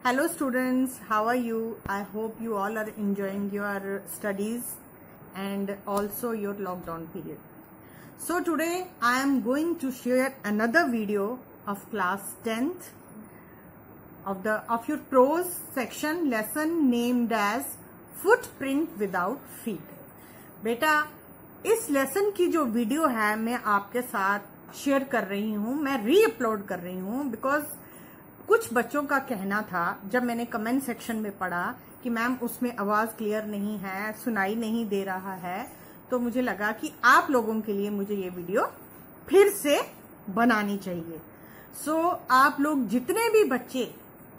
Hello students, how are you? I hope you all are enjoying your studies and also your lockdown period. So today I am going to share another video of class 10th of your prose section lesson named as Footprint Without Feet. बेटा इस lesson की जो video है मैं आपके साथ share कर रही हूँ, मैं री अपलोड कर रही हूँ बिकॉज कुछ बच्चों का कहना था जब मैंने कमेंट सेक्शन में पढ़ा कि मैम उसमें आवाज क्लियर नहीं है, सुनाई नहीं दे रहा है, तो मुझे लगा कि आप लोगों के लिए मुझे ये वीडियो फिर से बनानी चाहिए। सो आप लोग जितने भी बच्चे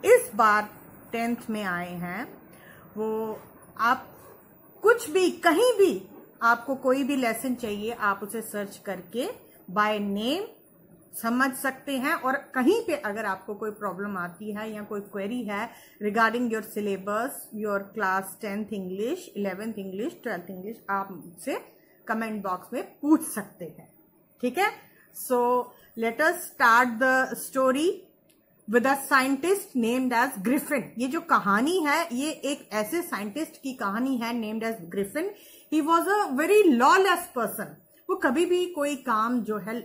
इस बार 10th में आए हैं वो आप कुछ भी कहीं भी आपको कोई भी लेसन चाहिए आप उसे सर्च करके बाय नेम समझ सकते हैं। और कहीं पे अगर आपको कोई प्रॉब्लम आती है या कोई क्वेरी है regarding your syllabus, your class 10th English, 11th English, 12th English, आप मुझसे कमेंट बॉक्स में पूछ सकते हैं। ठीक है, so let us start the story with a scientist named as Griffin. ये जो कहानी है ये एक ऐसे साइंटिस्ट की कहानी है named as Griffin. He was a very lawless person. वो कभी भी कोई काम जो है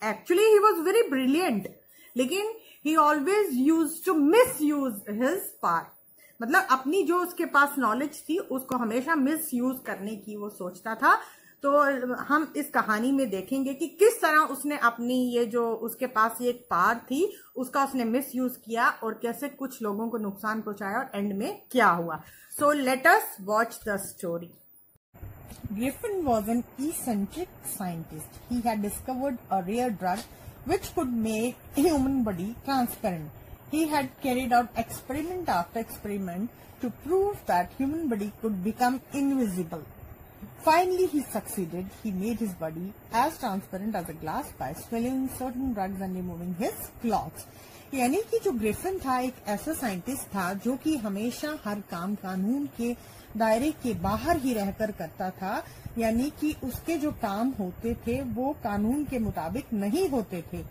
actually he was very brilliant, लेकिन he always use to misuse his power. मतलब अपनी जो उसके पास नॉलेज थी उसको हमेशा मिस यूज करने की वो सोचता था। तो हम इस कहानी में देखेंगे कि किस तरह उसने अपनी ये जो उसके पास ये एक पावर थी उसका उसने मिस यूज किया और कैसे कुछ लोगों को नुकसान पहुंचाया और एंड में क्या हुआ। सो let us watch the story. Griffin was an eccentric scientist. He had discovered a rare drug which could make a human body transparent. He had carried out experiment after experiment to prove that human body could become invisible. Finally, he succeeded. He made his body as transparent as a glass by swallowing certain drugs and removing his clothes. यानी कि जो Griffin था एक ऐसा scientist था जो कि हमेशा हर काम कानून के दायरे के बाहर ही रहकर करता था। यानी कि उसके जो काम होते थे वो कानून के मुताबिक नहीं होते थे।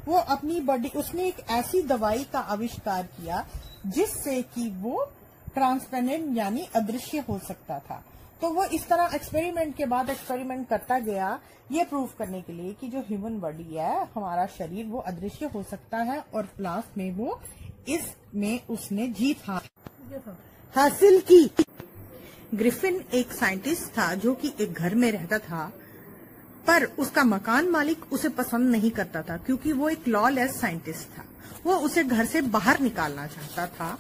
वो अपनी बॉडी, उसने एक ऐसी दवाई का आविष्कार किया जिससे कि वो ट्रांसपेरेंट यानी अदृश्य हो सकता था। तो वो इस तरह एक्सपेरिमेंट के बाद एक्सपेरिमेंट करता गया ये प्रूव करने के लिए कि जो ह्यूमन बॉडी है हमारा शरीर वो अदृश्य हो सकता है। और लास्ट में वो इसमें उसने जीत हासिल की। ग्रिफिन एक साइंटिस्ट था जो कि एक घर में रहता था, पर उसका मकान मालिक उसे पसंद नहीं करता था क्योंकि वो एक लॉलेस साइंटिस्ट था। वो उसे घर से बाहर निकालना चाहता था,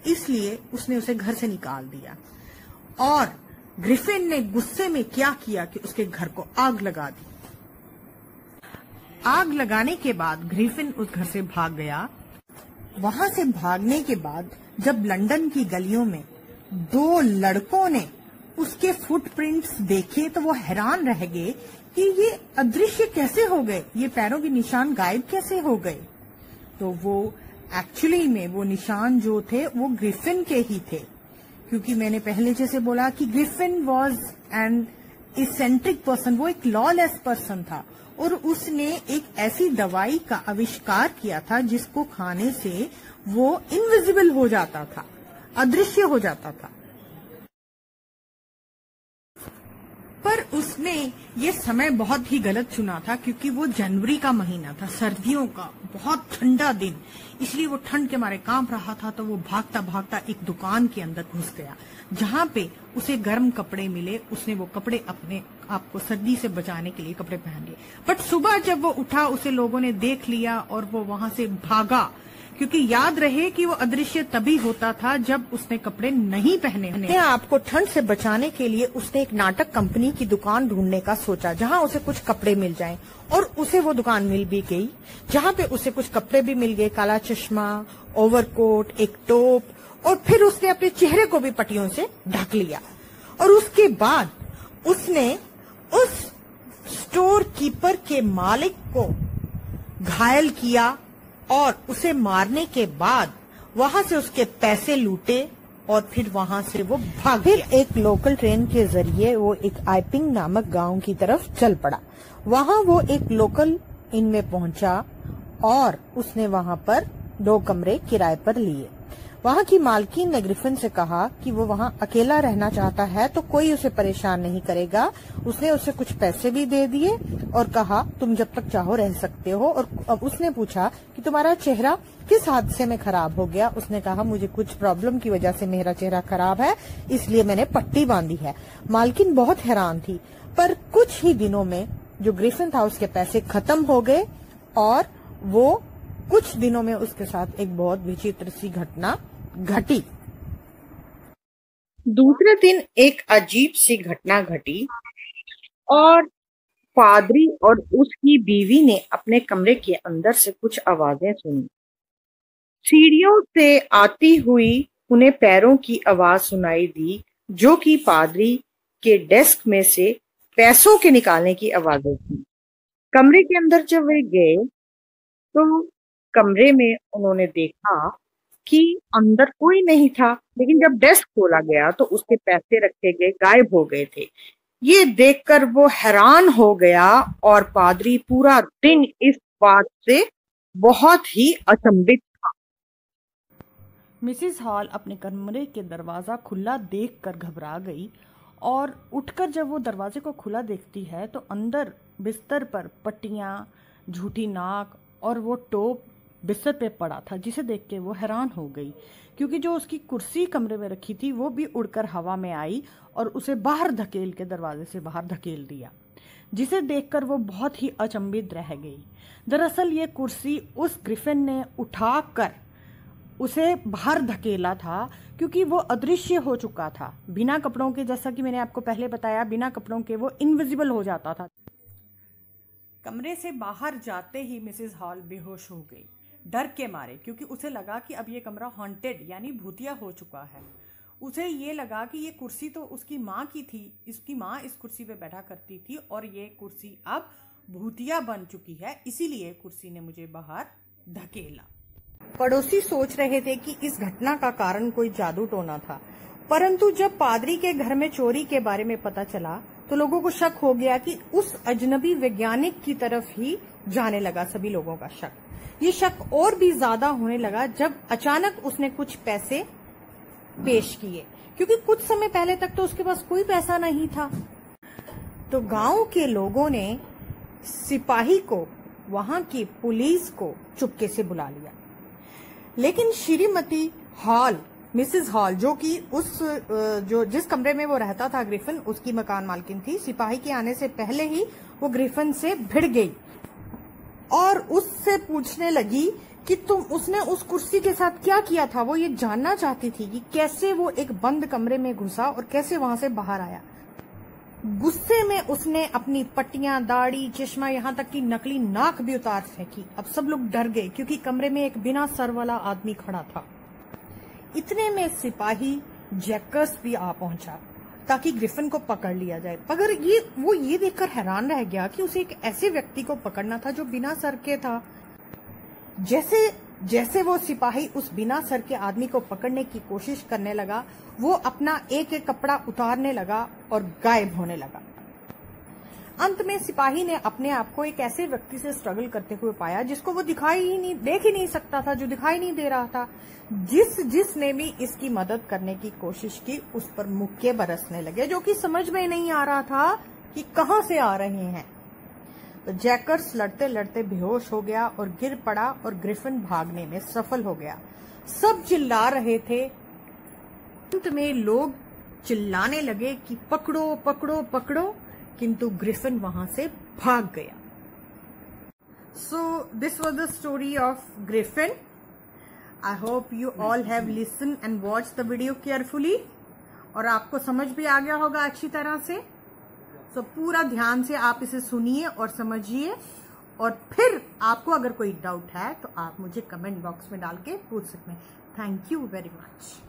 इसलिए उसने उसे घर से निकाल दिया। और ग्रिफिन ने गुस्से में क्या किया कि उसके घर को आग लगा दी। आग लगाने के बाद ग्रिफिन उस घर से भाग गया। वहां से भागने के बाद जब लंदन की गलियों में दो लड़कों ने उसके फुटप्रिंट्स देखे तो वो हैरान रह गए कि ये अदृश्य कैसे हो गए, ये पैरों के निशान गायब कैसे हो गए। तो वो एक्चुअली में वो निशान जो थे वो ग्रिफिन के ही थे, क्योंकि मैंने पहले जैसे बोला कि Griffin was an eccentric person, वो एक लॉलेस पर्सन था और उसने एक ऐसी दवाई का आविष्कार किया था जिसको खाने से वो इनविजिबल हो जाता था, अदृश्य हो जाता था। पर उसने ये समय बहुत ही गलत चुना था क्योंकि वो जनवरी का महीना था, सर्दियों का बहुत ठंडा दिन, इसलिए वो ठंड के मारे कांप रहा था। तो वो भागता भागता एक दुकान के अंदर घुस गया जहां पे उसे गर्म कपड़े मिले। उसने वो कपड़े अपने आप को सर्दी से बचाने के लिए कपड़े पहन लिए। बट सुबह जब वो उठा उसे लोगों ने देख लिया और वो वहां से भागा, क्योंकि याद रहे कि वो अदृश्य तभी होता था जब उसने कपड़े नहीं पहने। अपने आप को ठंड से बचाने के लिए उसने एक नाटक कंपनी की दुकान ढूंढने का सोचा जहां उसे कुछ कपड़े मिल जाएं। और उसे वो दुकान मिल भी गई जहां पे उसे कुछ कपड़े भी मिल गए, काला चश्मा, ओवरकोट, एक टोप, और फिर उसने अपने चेहरे को भी पट्टियों से ढक लिया। और उसके बाद उसने उस स्टोर कीपर के मालिक को घायल किया और उसे मारने के बाद वहां से उसके पैसे लूटे और फिर वहां से वो भाग गया। फिर एक लोकल ट्रेन के जरिए वो एक आइपिंग नामक गांव की तरफ चल पड़ा। वहां वो एक लोकल इन में पहुंचा और उसने वहां पर 2 कमरे किराए पर लिए। वहाँ की मालकिन ने ग्रिफिन से कहा कि वो वहाँ अकेला रहना चाहता है तो कोई उसे परेशान नहीं करेगा। उसने उसे कुछ पैसे भी दे दिए और कहा तुम जब तक चाहो रह सकते हो। और अब उसने पूछा कि तुम्हारा चेहरा किस हादसे में खराब हो गया। उसने कहा मुझे कुछ प्रॉब्लम की वजह से मेरा चेहरा खराब है, इसलिए मैंने पट्टी बांधी है। मालकिन बहुत हैरान थी, पर कुछ ही दिनों में जो ग्रिफिन था उसके पैसे खत्म हो गए और वो कुछ दिनों में उसके साथ एक बहुत विचित्र सी घटना घटी। दूसरे दिन एक अजीब सी घटना घटी और पादरी और उसकी बीवी ने अपने कमरे के अंदर से कुछ आवाजें सुनी। सीढ़ियों से आती हुई उन्हें पैरों की आवाज सुनाई दी, जो कि पादरी के डेस्क में से पैसों के निकालने की आवाजें थी। कमरे के अंदर जब वे गए तो कमरे में उन्होंने देखा कि अंदर कोई नहीं था, लेकिन जब डेस्क खोला गया तो उसके पैसे रखे गए गायब हो गए थे। ये देखकर वो हैरान हो गया और पादरी पूरा दिन इस बात से बहुत ही अचंभित था। मिसेस हॉल अपने कमरे के दरवाजा खुला देखकर घबरा गई और उठकर जब वो दरवाजे को खुला देखती है तो अंदर बिस्तर पर पट्टियां, झूठी नाक और वो टोप बिस्तर पे पड़ा था, जिसे देख के वो हैरान हो गई क्योंकि जो उसकी कुर्सी कमरे में रखी थी वो भी उड़कर हवा में आई और उसे बाहर धकेल के दरवाजे से बाहर धकेल दिया, जिसे देखकर वो बहुत ही अचंभित रह गई। दरअसल ये कुर्सी उस ग्रिफिन ने उठाकर उसे बाहर धकेला था क्योंकि वो अदृश्य हो चुका था। बिना कपड़ों के, जैसा कि मैंने आपको पहले बताया, बिना कपड़ों के वो इनविजिबल हो जाता था। कमरे से बाहर जाते ही मिसेस हॉल बेहोश हो गई डर के मारे, क्योंकि उसे लगा कि अब ये कमरा हॉन्टेड यानी भूतिया हो चुका है। उसे ये लगा कि ये कुर्सी तो उसकी माँ की थी, इसकी माँ इस कुर्सी पे बैठा करती थी और ये कुर्सी अब भूतिया बन चुकी है, इसीलिए कुर्सी ने मुझे बाहर धकेला। पड़ोसी सोच रहे थे कि इस घटना का कारण कोई जादू टोना था, परंतु जब पादरी के घर में चोरी के बारे में पता चला तो लोगों को शक हो गया कि उस अजनबी वैज्ञानिक की तरफ ही जाने लगा सभी लोगों का शक। ये शक और भी ज्यादा होने लगा जब अचानक उसने कुछ पैसे पेश किए, क्योंकि कुछ समय पहले तक तो उसके पास कोई पैसा नहीं था। तो गांव के लोगों ने सिपाही को, वहां की पुलिस को चुपके से बुला लिया, लेकिन श्रीमती हॉल, मिसेस हॉल, जो कि जिस कमरे में वो रहता था ग्रिफिन, उसकी मकान मालकिन थी, सिपाही के आने से पहले ही वो ग्रिफिन से भिड़ गई और उससे पूछने लगी कि उसने उस कुर्सी के साथ क्या किया था। वो ये जानना चाहती थी कि कैसे वो एक बंद कमरे में घुसा और कैसे वहां से बाहर आया। गुस्से में उसने अपनी पट्टियां, दाढ़ी, चश्मा, यहाँ तक कि नकली नाक भी उतार फेंकी। अब सब लोग डर गए क्योंकि कमरे में एक बिना सर वाला आदमी खड़ा था। इतने में सिपाही जैकर्स भी आ पहुंचा ताकि ग्रिफिन को पकड़ लिया जाए। मगर वो ये देखकर हैरान रह गया कि उसे एक ऐसे व्यक्ति को पकड़ना था जो बिना सर के था। जैसे वो सिपाही उस बिना सर के आदमी को पकड़ने की कोशिश करने लगा, वो अपना एक एक कपड़ा उतारने लगा और गायब होने लगा। अंत में सिपाही ने अपने आप को एक ऐसे व्यक्ति से स्ट्रगल करते हुए पाया जिसको वो देख ही नहीं सकता था, जो दिखाई नहीं दे रहा था। जिसने भी इसकी मदद करने की कोशिश की उस पर मुक्के बरसने लगे, जो कि समझ में नहीं आ रहा था कि कहां से आ रहे हैं। तो जैकर्स लड़ते लड़ते बेहोश हो गया और गिर पड़ा और ग्रिफिन भागने में सफल हो गया। सब चिल्ला रहे थे। अंत में लोग चिल्लाने लगे कि पकड़ो पकड़ो पकड़ो, किंतु ग्रिफिन वहां से भाग गया। So this was the story of Griffin. I hope you all have listen and watch the video carefully, और आपको समझ भी आ गया होगा अच्छी तरह से। सो पूरा ध्यान से आप इसे सुनिए और समझिए, और फिर आपको अगर कोई डाउट है तो आप मुझे कमेंट बॉक्स में डाल के पूछ सकते हैं। Thank you very much.